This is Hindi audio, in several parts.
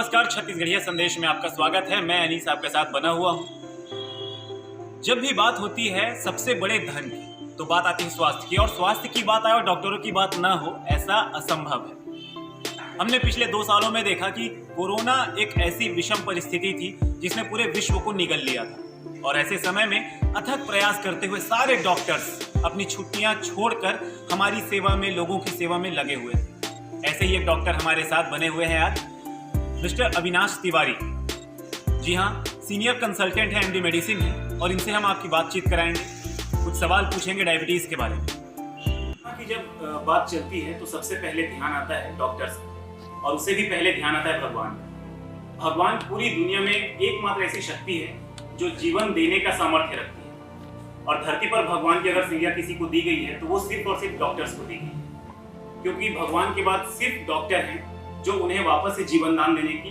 नमस्कार, छत्तीसगढ़िया संदेश में आपका स्वागत है। मैं अनीस आपके साथ बना हुआ हूँ। जब भी बात होती है सबसे बड़े धन की, तो बात आती है स्वास्थ्य की, और स्वास्थ्य की बात आए और डॉक्टरों की बात ना हो, ऐसा असंभव है। हमने पिछले 2 सालों में देखा कि कोरोना एक ऐसी विषम परिस्थिति थी जिसने पूरे विश्व को निगल लिया था, और ऐसे समय में अथक प्रयास करते हुए सारे डॉक्टर्स अपनी छुट्टियां छोड़कर हमारी सेवा में, लोगों की सेवा में लगे हुए थे। ऐसे ही एक डॉक्टर हमारे साथ बने हुए हैं आज, मिस्टर अविनाश तिवारी। जी हाँ, सीनियर कंसल्टेंट है, एमडी मेडिसिन है, और इनसे हम आपकी बातचीत कराएंगे, कुछ सवाल पूछेंगे डायबिटीज के बारे में। कि जब बात चलती है तो सबसे पहले ध्यान आता है डॉक्टर्स का, और उससे भी पहले ध्यान आता है भगवान का। भगवान पूरी दुनिया में एकमात्र ऐसी शक्ति है जो जीवन देने का सामर्थ्य रखती है, और धरती पर भगवान की अगर संज्ञा किसी को दी गई है तो वो सिर्फ और सिर्फ डॉक्टर्स को दी गई है, क्योंकि भगवान के बाद सिर्फ डॉक्टर हैं जो उन्हें वापस से जीवन दान देने की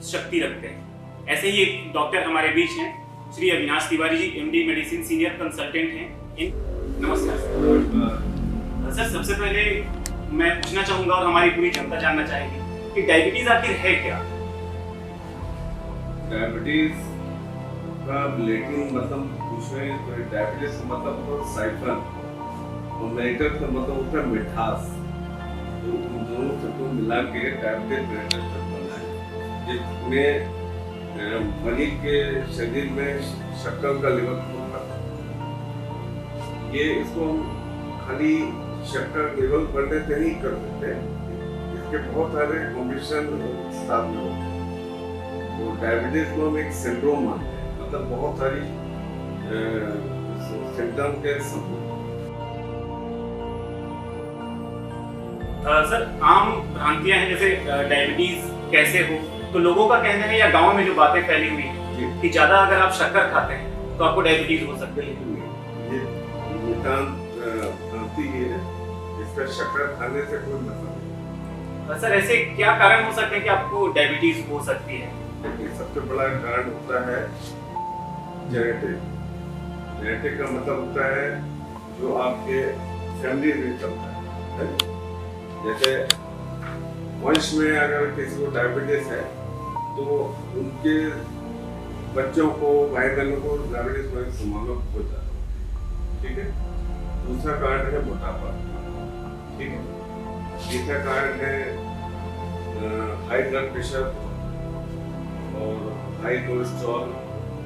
शक्ति रखते हैं। ऐसे ही एक डॉक्टर हमारे बीच हैं, Shri Avinash Tiwari ji, MD medicine senior consultant हैं। नमस्कार सर। सबसे पहले मैं पूछना चाहूंगा और हमारी पूरी जनता जानना चाहेगी कि डायबिटीज आखिर है क्या? डायबिटीज का लैटिन मतलब पूछे तो डायबिटीज का मतलब तो साइफन, और मेडिकल का मतलब होता है मिठास। तो उन दोनों शब्दों को मिला के डायबिटीज मेडिकल शब्द बना है, जिसमें मरीज के शरीर में शक्कर का लेवल होता है। ये इसको हम खाली शक्कर लेवल बढ़ने से नहीं कर सकते, इसके बहुत सारे कॉम्बिनेशन साथ में होते हैं। तो डायबिटीज को हम एक सिंड्रोम मानते हैं, मतलब बहुत सारी सिम्टम के समूह। सर, आम भ्रांतियां हैं, जैसे डायबिटीज कैसे हो, तो लोगों का कहना है या गांव में जो बातें फैली हुई है कि ज्यादा अगर आप शक्कर खाते हैं तो आपको डायबिटीज हो सकती है। ये भ्रांति है, इसका शक्कर खाने से कोई मतलब नहीं। सर, ऐसे क्या कारण हो सकते हैं कि आपको डायबिटीज हो सकती है? देखिए, सबसे बड़ा कारण होता है जेनेटिक। जेनेटिक का मतलब होता है जो आपके फैमिली में चलता है। जैसे वंश में अगर किसी को डायबिटीज है तो उनके बच्चों को, भाई बहनों को डायबिटीज होने की संभावना हो जाती है। ठीक है। दूसरा कारण है मोटापा। ठीक है। तीसरा कारण है हाई ब्लड प्रेशर और हाई कोलेस्ट्रॉल,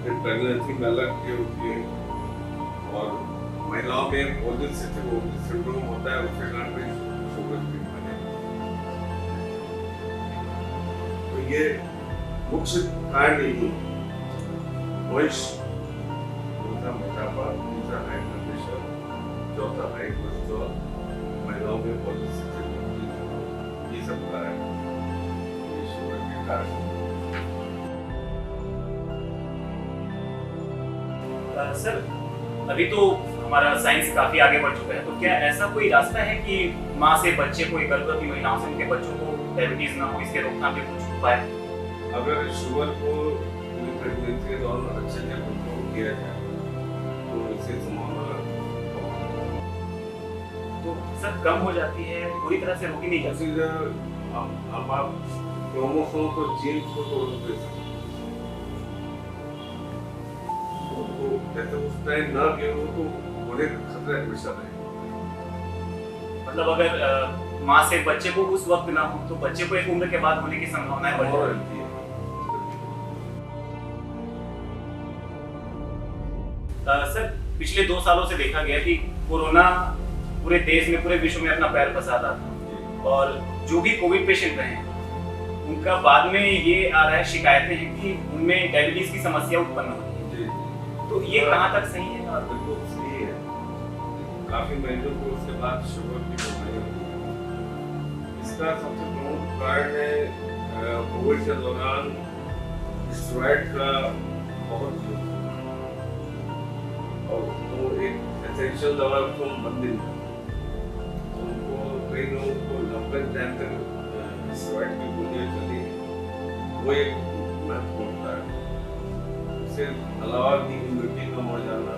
फिर प्रेगनेंसी में अलग की होती है, और महिलाओं में पॉलीसिस्टिक सिंड्रोम होता है, उसके कारण भी शुगर की बीमारी। तो ये मुख्य कारण यही है, वंश, दूसरा मोटापा, तीसरा हाई ब्लड प्रेशर, चौथा हाई कोलेस्ट्रॉल, महिलाओं में पॉलीसिस्टिक, ये सब कारण ये शुगर के कारण। सर, अभी तो हमारा साइंस काफी आगे बढ़ चुका है, तो क्या ऐसा कोई रास्ता है कि माँ से बच्चे को, गर्भवती महिलाओं से उनके बच्चों को डायबिटीज ना हो, इसके रोकथाम के कुछ उपाय? अगर शुगर को प्रेगनेंसी के दौरान अच्छे से कंट्रोल किया जाए तो इससे संभावना तो सर कम हो जाती है, पूरी तरह से रोकी नहीं जा सकती। अब आप क्रोमोसोम को, जीन को तोड़ दे सकते, तो जैसे उस टाइम ना गए हो तो होने का खतरा हमेशा रहेगा। मतलब अगर माँ से बच्चे को उस वक्त ना हो तो बच्चे को एक उम्र के बाद होने की संभावना बढ़ जाती है। सर, पिछले 2 सालों से देखा गया कि कोरोना पूरे देश में, पूरे विश्व में अपना पैर फंसा था, और जो भी कोविड पेशेंट रहे हैं उनका बाद में ये आ रहा है, शिकायतें हैं कि उनमें डायबिटीज की समस्या उत्पन्न होती है। तो ये कहाँ तक सही है? बिल्कुल सही है। काफी मरीजों को उसके बाद शुगर की बीमारी होती है। इसका सबसे प्रमुख कारण है कोविड के दौरान स्टेरॉइड का बहुत यूज, और वो एक एसेंशियल दवा को बंद नहीं करती। उनको कई लोगों को लंबे टाइम तक स्टेरॉइड की गोलियां चली, वो एक महत्वपूर्ण कारण है। इसके अलावा भी इम्यूनिटी कम हो जाना,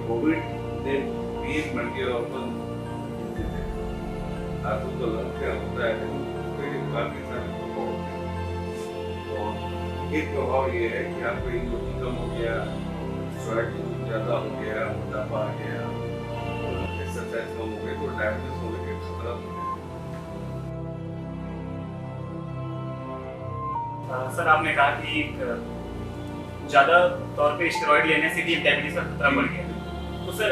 कोविड ने भी मल्टीऑर्गन धातु तो लंग क्या होता है, उसके काफी सारे प्रभाव होते हैं। और एक प्रभाव ये है कि आपको इम्यूनिटी कम हो गया, स्वेट ज़्यादा हो गया, मोटापा आ गया, एक्सरसाइज कम हो गई, तो डायबिटीज होने के खतरा हो गया। सर आपने कहा कि ज़्यादा तौर पे स्टेरॉइड लेने से भी डायबिटीज का खतरा बढ़ गया। तो सर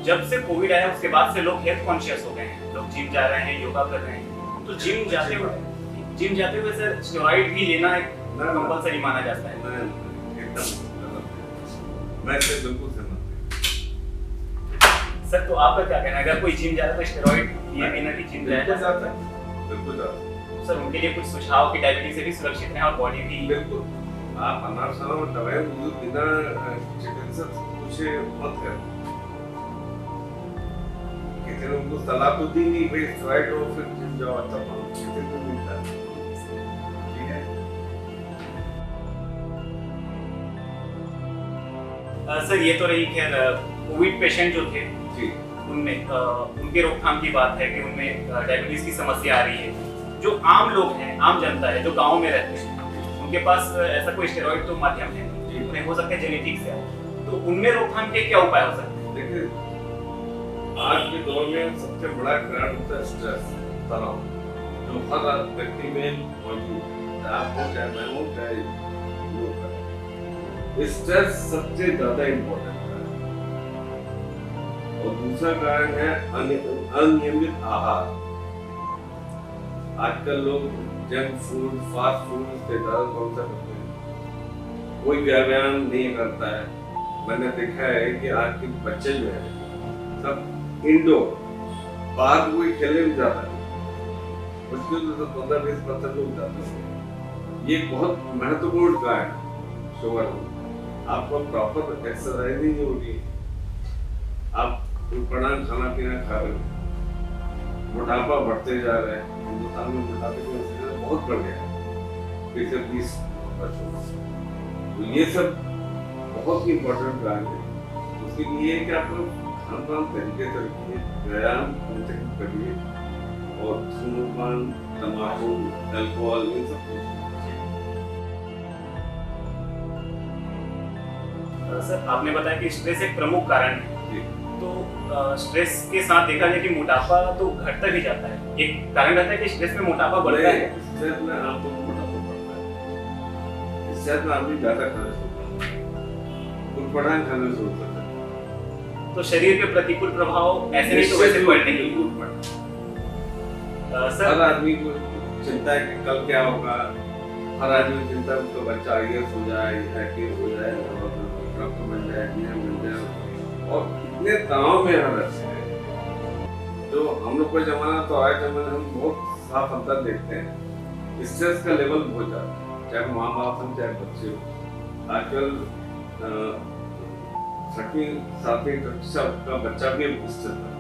जब से कोविड आया उसके बाद से लोग हेल्थ कॉन्शियस हो गए हैं, लोग जिम जा रहे हैं, योगा कर रहे हैं। तो जिम जाते हुए सर स्टेरॉइड भी लेना एक कंपलसरी माना जाता है। एकदम गलत है। मैं इससे बिल्कुल सहमत हूँ। सर तो आपका क्या कहना है, अगर कोई जिम जा रहा है तो स्टेरॉइड ये बिना कि जिम बिल्कुल जाए? जाता है, बिल्कुल जाता है। सर उनके लिए कुछ सुझाव कि डायबिटीज से भी सुरक्षित रहें और बॉडी भी। बिल्कुल, आप अनार शनार दवाई बिना चिकित्सक पूछे मत करें। किसी ने उनको सलाह तो दी नहीं भाई स्टेरॉइड लो फिर जिम जाओ, अच्छा किसी को मिलता है, ठीक है। सर ये तो रही खैर कोविड पेशेंट जो थे जी, उनमें उनके रोकथाम की बात है कि उनमें डायबिटीज की समस्या आ रही है। जो आम लोग हैं, आम जनता है जो गांव में रहते हैं, उनके पास ऐसा कोई स्टेरॉइड तो माध्यम है जी। उन्हें हो सकता है जेनेटिक से आए, तो उनमें रोकथाम के क्या उपाय हो सकते हैं? देखिए आज के दौर में सबसे बड़ा कारण होता है स्ट्रेस, तनाव, जो हर व्यक्ति में मौजूद है, चाहे आप हो चाहे मैं हूँ चाहे लोग हैं। स्ट्रेस सबसे ज्यादा इम्पोर्टेंट है। और दूसरा कारण है अनियमित आहार। आजकल लोग जंक फूड, फास्ट फूड से ज्यादा कौन सा करते हैं, कोई व्यायाम नहीं करता है। मैंने देखा है कि आज के बच्चे जो है सब इंडोर बाहर कोई खेलने में जाता है, मुश्किल से 15-20% लोग जाते हैं। ये बहुत महत्वपूर्ण कारण है शुगर हो। आपको प्रॉपर एक्सरसाइज ही नहीं होगी, आप उठपटांग खाना पीना खा रहे हो, मोटापा बढ़ते जा रहा है। हिंदुस्तान में मोटापे की वजह बहुत बढ़ गया है पिछले 20 वर्षों में। तो ये सब बहुत ही इम्पोर्टेंट कारण है। उसके लिए कि आप खान पान तरीके से रखिए, व्यायाम करिए और धूम्रपान, तम्बाकू, अल्कोहल इन सब सर आपने बताया कि स्ट्रेस एक प्रमुख कारण है, तो स्ट्रेस के साथ देखा जाए कि मोटापा तो घटता भी जाता है। एक कारण रहता है कि स्ट्रेस में मोटापा बढ़ता है। स्ट्रेस में आपको मोटापा बढ़ता है, स्ट्रेस में आदमी ज्यादा खाना सोचता है, उठपटांग खाना सोचता है, तो शरीर पे प्रतिकूल प्रभाव ऐसे नहीं तो वैसे पड़ने ही। सर हर आदमी को चिंता है कि कल क्या होगा, हर आदमी को चिंता है उसका बच्चा आईएएस हो जाए, आईपीएस हो जाए, डॉक्टर बन जाए, इंजीनियर बन जाए, और इतने तनाव में हम रहते हैं। तो हम लोग का जमाना तो आया जमाना हम बहुत साफ अंतर देखते हैं। स्ट्रेस का लेवल बहुत ज्यादा है, चाहे माँ बाप हो चाहे बच्चे हो। आजकल 6वीं 7वीं कक्षा का बच्चा भी स्ट्रेस है।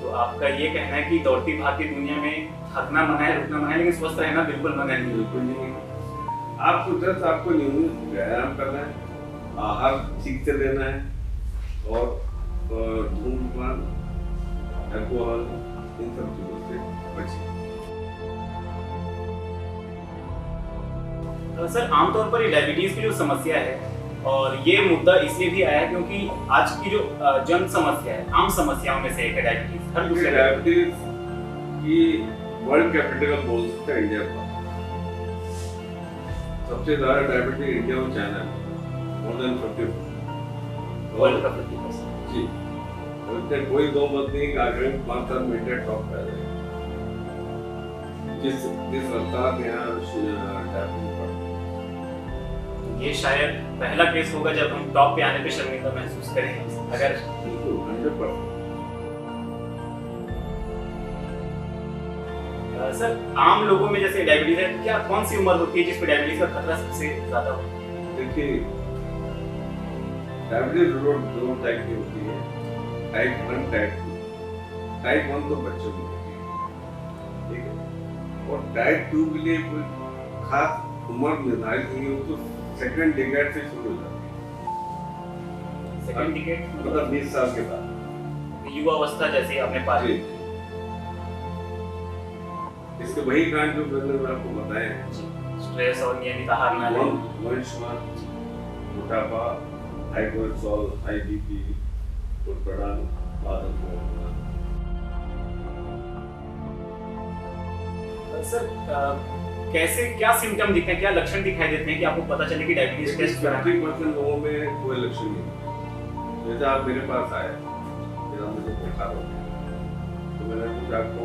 तो आपका ये कहना है कि दौड़ती भागती दुनिया में थकना मना है, रुकना मना है, लेकिन स्वस्थ रहना बिल्कुल मना नहीं। बिल्कुल नहीं। आपको जस्ट आपको नियमित व्यायाम करना है, आहार ठीक से लेना है, और धूम्रपान, अल्कोहल इन सब चीजों से बचिए। सर आमतौर पर ये डायबिटीज की जो समस्या है, और ये मुद्दा इसलिए भी आया है क्योंकि आज की जो जन समस्या है, आम समस्याओं में से एक है डायबिटीज। हर दूसरे डायबिटीज की वर्ल्ड कैपिटल बोल सकते हैं इंडिया को। सबसे ज्यादा डायबिटीज इंडिया और चाइना में, more than 50% वर्ल्ड का 50%। जी, और इससे कोई दो मत नहीं कि आगामी 5 साल में इंडिया टॉप पे आ जाएगा। जिस रफ्तार में यहाँ डायबिटीज बढ़, ये शायद पहला केस होगा जब हम टॉप पे आने पे शर्मिंदा महसूस करेंगे। अगर बिल्कुल 100%। सर आम लोगों में जैसे डायबिटीज है, क्या कौन सी उम्र होती है जिस पे डायबिटीज का खतरा सबसे ज्यादा हो? देखिए डायबिटीज दो टाइप की होती है, टाइप 1 टाइप 2। टाइप 1 तो बच्चों में होती है, ठीक है, और टाइप 2 के लिए कोई खास उम्र निर्धारित नहीं है, तो सेकंड डिकेड से शुरू हो जाती है। सेकंड डिकेड मतलब 20 साल के बाद, युवा अवस्था जैसे आपने पाली। इसके वही कारण जो मैंने आपको बताए हैं, स्ट्रेस और नियमित आहार न लेना, वंशवाद, मोटापा, हाई कोलेस्ट्रॉल, हाई बीपी, उठपटांग, बादल होना। सर कैसे क्या सिम्टम दिखते हैं, क्या लक्षण दिखाई देते हैं कि आपको पता चले कि डायबिटीज टेस्ट कराना है? 50% लोगों में कोई लक्षण नहीं। जैसे आप मेरे पास आए, फिर आप मुझे देखा हो, तो मैंने कुछ आपको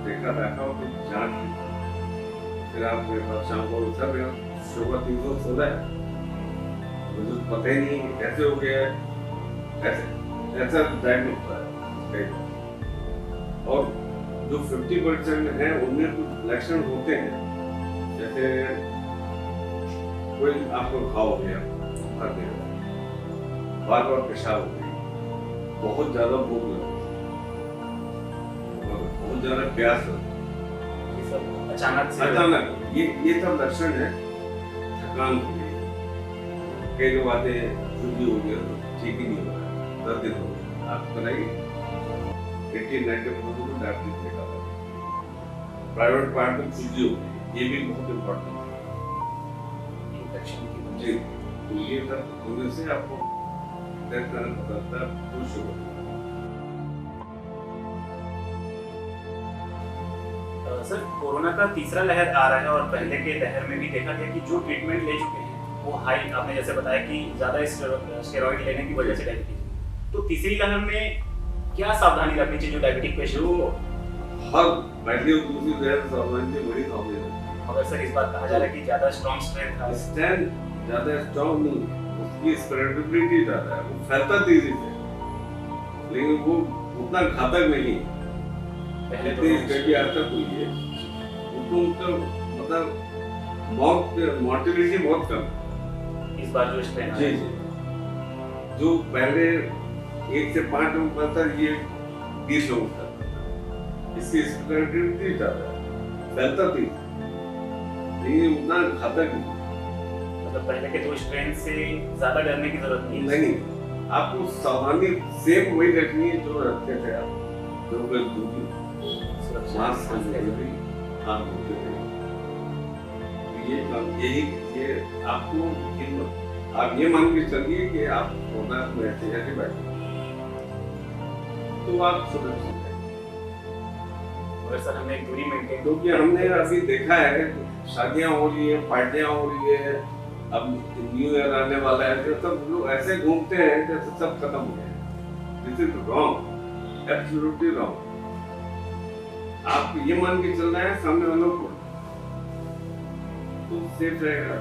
देखा और कुछ जांच की, फिर आप मेरे पास शाम को सर मेरा शुगर 316 है, मुझे तो पता ही नहीं है कैसे हो गया है, ऐसा डायग्नोस होता है कई बार। और जो 50% है उनमें कुछ लक्षण होते हैं, जैसे कोई आपको घाव हो गया, बार बार पेशाब हो गई, बहुत ज्यादा भूख लगी, बहुत ज्यादा प्यास लगी, ये सब अचानक ये सब लक्षण है। थकान हो गई, कई लोग आते हैं छुट्टी हो गया तो ठीक ही नहीं हो रहा है, 10 दिन हो गए, आप बताइए 80-90% को डायबिटीज देखा था, प्राइवेट पार्ट में छुट्टी हो गई, ये भी बहुत इम्पोर्टेंट है इन्फेक्शन की। जी। तो ये सब होने से आपको टेस्ट करना पड़ता है, खुश हो। सर कोरोना का तीसरा लहर आ रहा है और पहले के लहर में भी देखा गया कि जो ट्रीटमेंट ले चुके हैं वो हाई, आपने जैसे बताया कि ज्यादा स्टेरॉइड लेने की वजह से डायबिटीज, तो तीसरी लहर में क्या सावधानी रखनी चाहिए जो डायबिटिक पेशेंट को? हर पहली और दूसरी लहर सावधानी से बड़ी सावधानी है। अगर सर इस बात कहा जा रहा है कि ज्यादा स्ट्रॉन्ग स्ट्रेन था, स्ट्रेन ज्यादा स्ट्रॉन्ग नहीं है, उसकी स्प्रेडेबिलिटी ज्यादा है, वो फैलता तेजी से, लेकिन वो उतना घातक नहीं है। पहले तो इतनी स्टडी आज तक हुई है, उनको मतलब मॉर्टिलिटी बहुत कम है इस बार जो स्ट्रेन जी जी। जो पहले 1 से 5 लोग पड़ता ये 20 लोग करता था, इसकी स्प्रेडेबिलिटी ज्यादा है, फैलता तेज, लेकिन उतना घातक नहीं। मतलब पहले के दो स्ट्रेन से ज्यादा डरने की जरूरत नहीं है। नहीं, आपको सावधानी सेम वही रखनी है जो रखते थे आप, जो दूरी, मास्क जरूरी, हाथ धोते थे, ये आपको आप ये मान के चलिए कि आप कोरोना में ऐसे बैठे तो आप सुरक्षित हैं। अगर सर हमने एक दूरी मेंटेन, क्योंकि हमने अभी देखा है शादियां हो रही है, पार्टियां हो रही है, अब न्यू ईयर आने वाला है, तो सब लोग ऐसे घूमते हैं जैसे सब खत्म हो गया। This is wrong, absolutely wrong. आप ये मान के चलना है सामने वालों को तो सेफ रहेगा।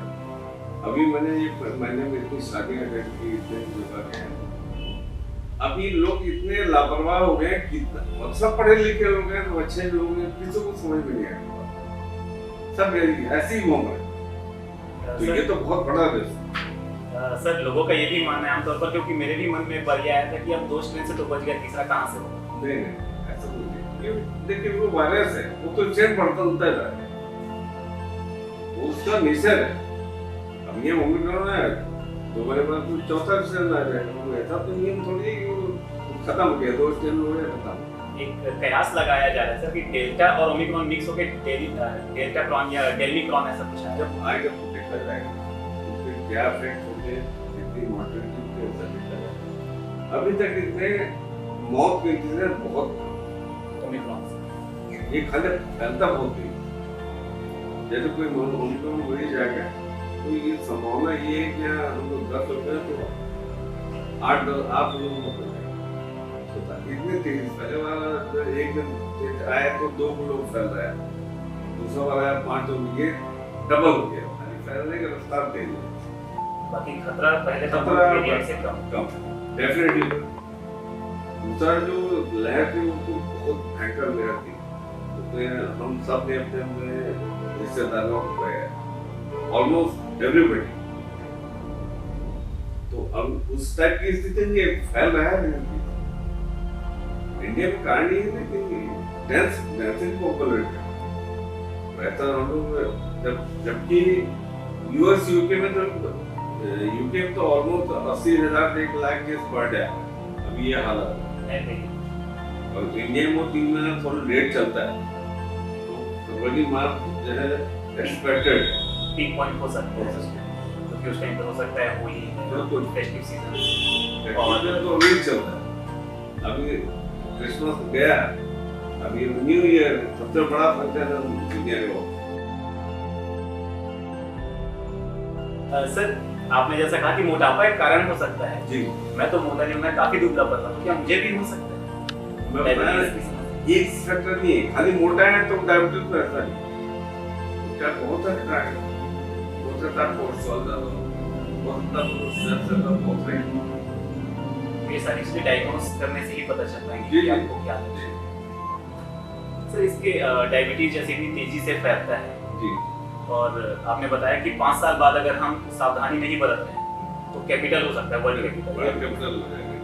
अभी मैंने ये महीने में इतनी शादियां अटेंड की, इतने जगह गए, अभी लोग इतने लापरवाह हो गए, कितना सब पढ़े लिखे लोग हैं, तो अच्छे लोग हैं, किसी को समझ में नहीं आया, सब ऐसे ही घूम रहे। तो ये तो बहुत बड़ा रिस्क। सर लोगों का ये भी मानना है आमतौर पर, क्योंकि मेरे भी मन में एक बार ये आया था कि अब 2 स्ट्रेन से तो बच गया, तीसरा कहाँ से होगा? नहीं, ऐसा कुछ नहीं। देखिए वो वायरस है, वो तो चेन बढ़ता जा रहा है, वो उसका नेचर है। अब ये ओमिक्रॉन है तो मेरे पास तो चौथा स्ट्रेन आ जाएगा, ऐसा तो नियम थोड़ी है कि वो खत्म हो गया, 2 स्ट्रेन हो गया खत्म। एक कयास लगाया जा रहा है सर कि डेल्टा और ओमिक्रॉन मिक्स होकर डेल्टा क्रॉन या डेल्मिक्रॉन ऐसा कुछ है। जब आएगा तो देखा जाएगा उसके क्या इफेक्ट होंगे, कितनी मॉर्टेलिटी होगी, ऐसा देखा जाएगा। अभी तक इतने मौत के इंसिडेंट बहुत ओमिक्रॉन से ये खाली फैलता बहुत है। जैसे कोई ओमिक्रॉन हो ही जाएगा तो ये संभावना ये है कि हम लोग 10 लोग हैं तो 8 लोगों को इतनी तेज पहले वाला एक दिन आया तो 2 लोग फैल रहा है, दूसरा वाला आया 5 लोग, ये डबल हो गया, फैलने का रफ्तार तेज है। बाकी खतरा पहले तो वेरिएंट से कम डेफिनेटली। दूसरा जो लहर थी वो तो बहुत भयंकर लहर थी, उसमें हम सब ने अपने रिश्तेदारों को गए, ऑलमोस्ट एवरीबॉडी। तो अब उस टाइप की स्थिति में ये फैल रहा है इंडिया में, कारण ये है कि डेंसिंग पॉपुलेशन रहता हम लोग, जबकि यूएस यूके में तो almost 80,000 1 lakh case per day अभी ये हालत है, और इंडिया में 3 महीने थोड़ा लेट चलता है, तो बॉडी मास जो है एक्सपेक्टेड पीक पॉइंट हो सकता है क्योंकि उस टाइम पे हो सकता है होली बिल्कुल फेस्टिव सीजन एक्चुअली तो अभी चल रहा है। अभी क्रिसमस गया, अभी न्यू ईयर सबसे बड़ा फंक्शन है दुनिया का। सर आपने जैसा कहा कि मोटापा एक कारण हो सकता है। जी मैं तो मोटा नहीं हूं, मैं काफी दुबला पतला हूं, क्या मुझे भी हो सकता है? मैं बता एक फैक्टर नहीं है, खाली मोटा है तो डायबिटीज तो ऐसा नहीं, क्या बहुत सकता है, हो सकता है कोलेस्ट्रॉल ज्यादा हो सकता है सेल्स ज्यादा बहुत रही। ये सारी चीजें डायग्नोस करने से ही पता चल पाएंगे जी, कि आपको क्या है। सर इसके डायबिटीज जैसे इतनी तेजी से फैलता है जी और आपने बताया कि 5 साल बाद अगर हम सावधानी नहीं बरत रहे हैं तो कैपिटल हो सकता है, वर्ल्ड बड़ा कैपिटल। कैपिटल हो जाएगा।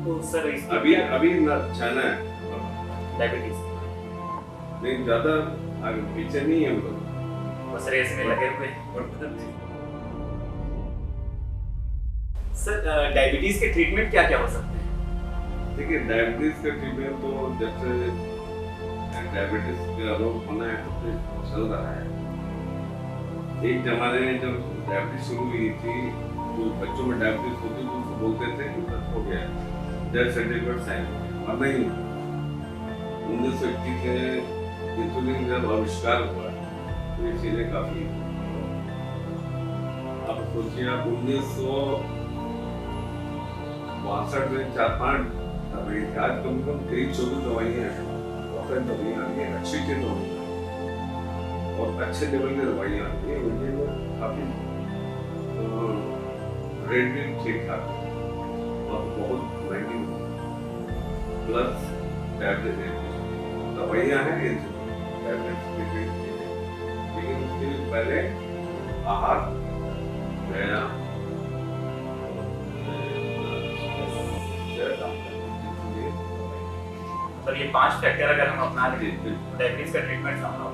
तो सर इसके अभी अभी ना चाइना है डायबिटीज नहीं ज्यादा आगे पीछे नहीं है हम लोग, बस रेस में लगे हुए हैं। और सर डायबिटीज के ट्रीटमेंट क्या क्या हो सकते हैं? देखिए डायबिटीज का ट्रीटमेंट तो जैसे डायबिटीज का रोग होना है तो चल रहा है। एक जमाने में जब डायबिटीज शुरू हुई थी तो बच्चों में डायबिटीज होती तो उसको बोलते थे कि बस हो गया, डेथ सर्टिफिकेट साइन हो गया, और नहीं। 1921 में इंसुलिन जब आविष्कार हुआ तो ये चीजें काफी, अब सोचिए आप 1962 में 4-5 दवाई थी, आज कम से कम 23-24 दवाइयाँ हैं, बहुत सारी दवाइयाँ आती हैं, अच्छी अच्छी दवाइयाँ और अच्छे लेवल की दवाइयाँ आती हैं, उनके में काफी रेट भी ठीक ठाक और बहुत महंगी प्लस टैबलेट दवाइयाँ हैं, टैबलेट लेकिन उसके लिए पहले आहार, व्यायाम, सर ये 5 फैक्टर अगर हम अपना लें जी, डायबिटीज का ट्रीटमेंट संभव है।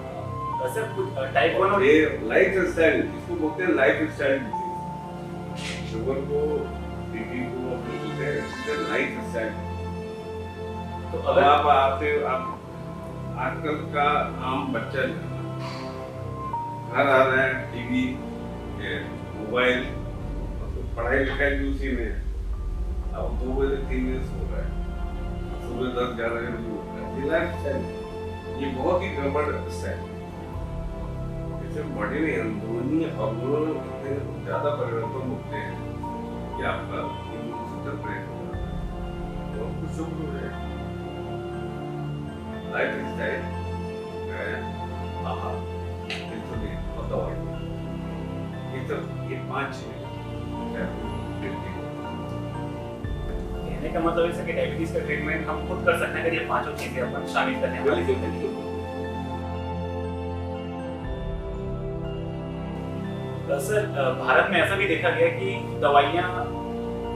सर कुछ टाइप 1 और ये लाइफ स्टाइल, इसको बोलते हैं लाइफ स्टाइल डिजीज। शुगर को, बीपी को अपने बोलते हैं लाइफ स्टाइल। तो अब अगर आप आजकल का आम बच्चा घर आ रहा है, टीवी, मोबाइल, पढ़ाई लिखाई भी उसी में है। अब 2 बजे 3 बजे सो रहा है, सुबह 10-11 बजे उठ रहा है। ये लाइफ स्टाइल, ये बहुत ही गड़बड़ स्टाइल। इससे बॉडी में अंदरूनी हार्मोन इतने ज्यादा परिवर्तन होते हैं कि आपका इम्यून सिस्टम ब्रेक हो जाता है और कुछ हो जाए। लाइफ स्टाइल, आहार, इंसुलिन और दवाई, ये 5 चीजें कहने का मतलब है कि डायबिटीज का ट्रीटमेंट हम खुद कर सकते हैं अगर ये 5 चीजें अपन शामिल करने वाले हैं। सर भारत में ऐसा भी देखा गया कि दवाइयाँ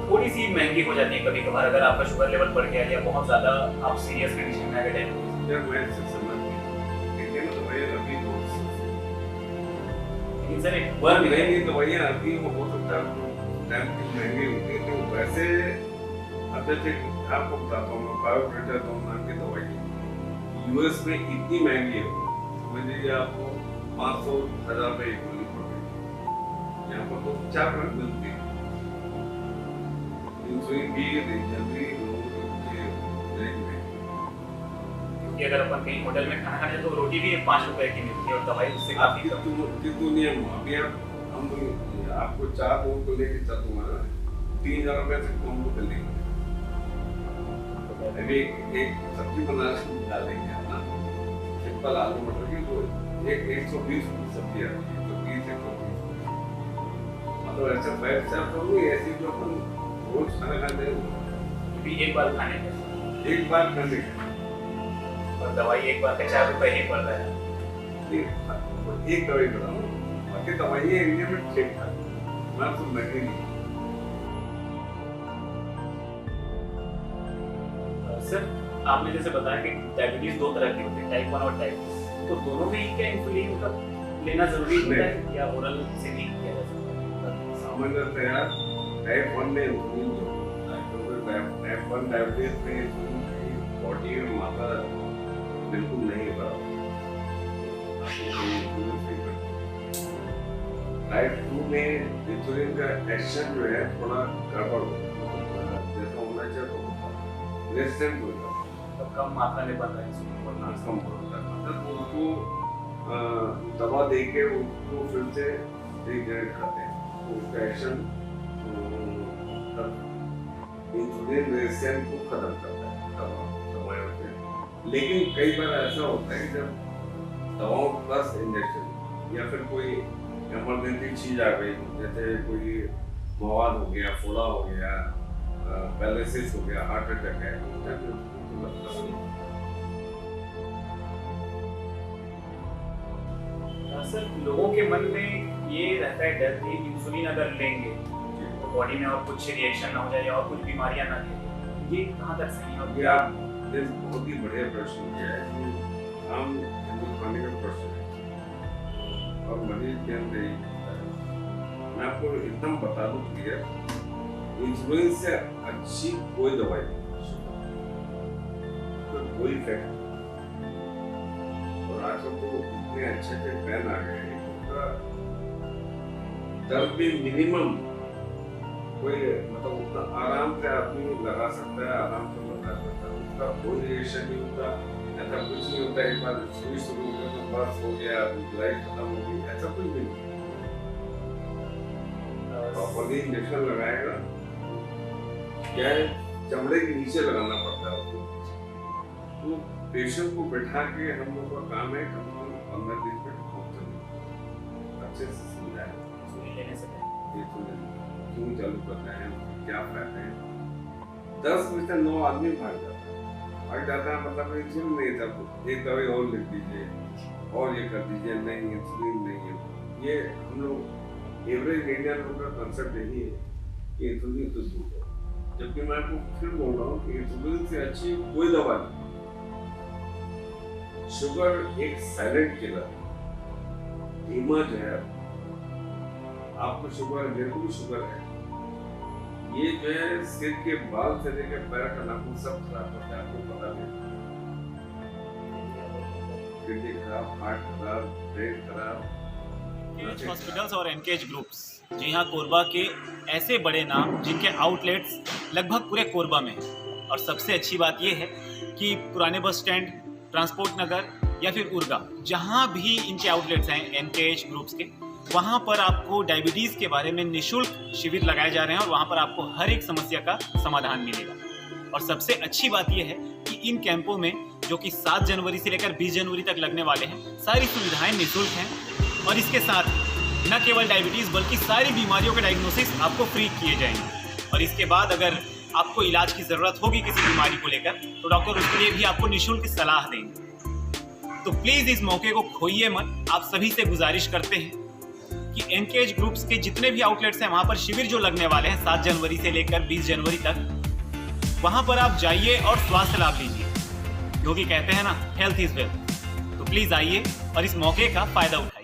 थोड़ी सी महंगी हो जाती है कभी कभार, अगर आपका शुगर लेवल बढ़ गया या बहुत ज्यादा आप सीरियस कंडीशन में आ गए डायबिटीज। लेकिन सर एक वर्ग है महंगी दवाइयाँ आती हैं, वो हो सकता है टाइम की महंगी होती है, तो वैसे अब जैसे आपको बताता हूँ मैं, बायोप्रेटर नाम की दवाई यूएस में इतनी महंगी है, समझ लीजिए आपको 500-1000 रुपए एक गोली पड़ गई। यहाँ पर तो 4 मिनट मिलती है। इंसुलिन भी जल्दी कि अगर अपन कहीं होटल में खाना खाने तो रोटी भी 5 रुपए की मिलती है और दवाई उससे काफी कम। दुनिया में अभी हम आपको 4 लोगों को लेके चलूंगा ना, 3000 रुपए से कम को लेंगे। अभी एक सब्जी बना डालेंगे ना, सिंपल आलू मटर की, तो 120 की सब्जी आती है, तो 120 मतलब ऐसा फैट से आप लोग ऐसी जो अपन रोज खाना खाते हैं, भी एक बार खाने का, एक बार खाने का, और दवाई एक बार का 4 रुपए ही पड़ रहा है। एक दवाई बताऊँ, बाकी दवाइयाँ इंडिया में ठीक ठाक, मैं तो महंगी नहीं। सर आपने जैसे बताया कि डायबिटीज 2 तरह की होती है, टाइप 1 और टाइप 2, तो दोनों में ही क्या इंसुलिन का लेना जरूरी होता है या ओरल से भी किया जा सकता है? सामान्यतया टाइप 1 में इंसुलिन जो टाइप 1 डायबिटीज में इंसुलिन की बॉडी में मात्रा बिल्कुल नहीं बराबर। टाइप 2 में इंसुलिन का एक्शन जो है थोड़ा गड़बड़ होता है, जैसा होना चाहिए तो होता, रेजिस्टेंट हो जाता है, तो कम मात्रा में बन रहा है इंसुलिन वरना कम होता है। मतलब उनको दवा दे के उनको फिर से रिजेनरेट करते हैं, तो उसका एक्शन इंसुलिन रेजिस्टेंस को खत्म करता है दवाओं से। लेकिन कई बार ऐसा होता है जब दवाओं प्लस इंजेक्शन या फिर कोई इमरजेंसी चीज आ गई, जैसे कोई मवाद हो गया, फोड़ा हो गया, पैरालिसिस हो गया, हार्ट अटैक है, सर लोगों के मन में ये रहता है डर कि इंसुलिन अगर लेंगे तो बॉडी में और कुछ रिएक्शन ना हो जाए और कुछ बीमारियां ना दे, ये कहाँ तक सही है? और ये आप बहुत ही बढ़िया प्रश्न किया है कि हम हिंदुस्तानी का प्रश्न है और मरीज के अंदर यही होता है। मैं आपको एकदम बता दूं क्लियर, इंसुलिन से अच्छी कोई दवाई नहीं, तो कोई इफेक्ट नहीं। और आजकल तो इतने अच्छे अच्छे पेन आ गए हैं, उनका दर्द भी मिनिमम, कोई मतलब उतना आराम से आदमी लगा सकता है, आराम से बता सकता है, उसका कोई रिएक्शन नहीं होता, ऐसा कुछ नहीं होता एक बार सुई शुरू हो गया तो बस हो गया, लाइट खत्म हो गई, ऐसा कुछ भी नहीं। प्रॉपर्ली इंजेक्शन लगाएगा, क्या है चमड़े के नीचे लगाना पड़ता है उसको, तो पेशेंट को बैठा के हम लोग का काम है कम से कम 15 दिन पे अच्छे से समझाए इंसुलिन लेने से पहले ये तो क्यों चालू करना है, क्या फायदा है। 10 में से 9 आदमी भाग जाता है, मतलब इंसुलिन नहीं था, एक दवाई और लिख दीजिए और ये कर दीजिए, नहीं इंसुलिन नहीं है। ये हम लोग एवरेज इंडियन लोग का कंसेप्ट यही है कि इंसुलिन तो दूर है, जबकि मैं आपको फिर बोल रहा हूँ कि इंसुलिन से अच्छी कोई दवा नहीं। शुगर एक साइलेंट किलर, धीमा जहर, आपको शुगर, मेरे को भी शुगर है, ये जो है सिर के बाल से लेकर पैर का नाखून सब खराब होता है, आपको पता नहीं, किडनी खराब, हार्ट खराब, ब्रेन खराब। हॉस्पिटल्स और एनकेज ग्रुप्स, जी हाँ, कोरबा के ऐसे बड़े नाम जिनके आउटलेट्स लगभग पूरे कोरबा में हैं। और सबसे अच्छी बात यह है कि पुराने बस स्टैंड, ट्रांसपोर्ट नगर या फिर उर्गा, जहाँ भी इनके आउटलेट्स हैं एनकेएच ग्रुप्स के, वहाँ पर आपको डायबिटीज़ के बारे में निःशुल्क शिविर लगाए जा रहे हैं और वहाँ पर आपको हर एक समस्या का समाधान मिलेगा। और सबसे अच्छी बात यह है कि इन कैंपों में, जो कि 7 जनवरी से लेकर 20 जनवरी तक लगने वाले हैं, सारी सुविधाएं निःशुल्क हैं। और इसके साथ न केवल डायबिटीज़ बल्कि सारी बीमारियों के डायग्नोसिस आपको फ्री किए जाएंगे। और इसके बाद अगर आपको इलाज की ज़रूरत होगी किसी बीमारी को लेकर, तो डॉक्टर उसके लिए भी आपको निःशुल्क सलाह देंगे। तो प्लीज़ इस मौके को खोइए मत। आप सभी से गुजारिश करते हैं कि एनकेएच ग्रुप्स के जितने भी आउटलेट्स हैं, वहाँ पर शिविर जो लगने वाले हैं 7 जनवरी से लेकर 20 जनवरी तक, वहाँ पर आप जाइए और स्वास्थ्य लाभ लीजिए, क्योंकि कहते हैं ना, हेल्थ इज़ वेल्थ। तो प्लीज़ आइए और इस मौके का फ़ायदा उठाइए।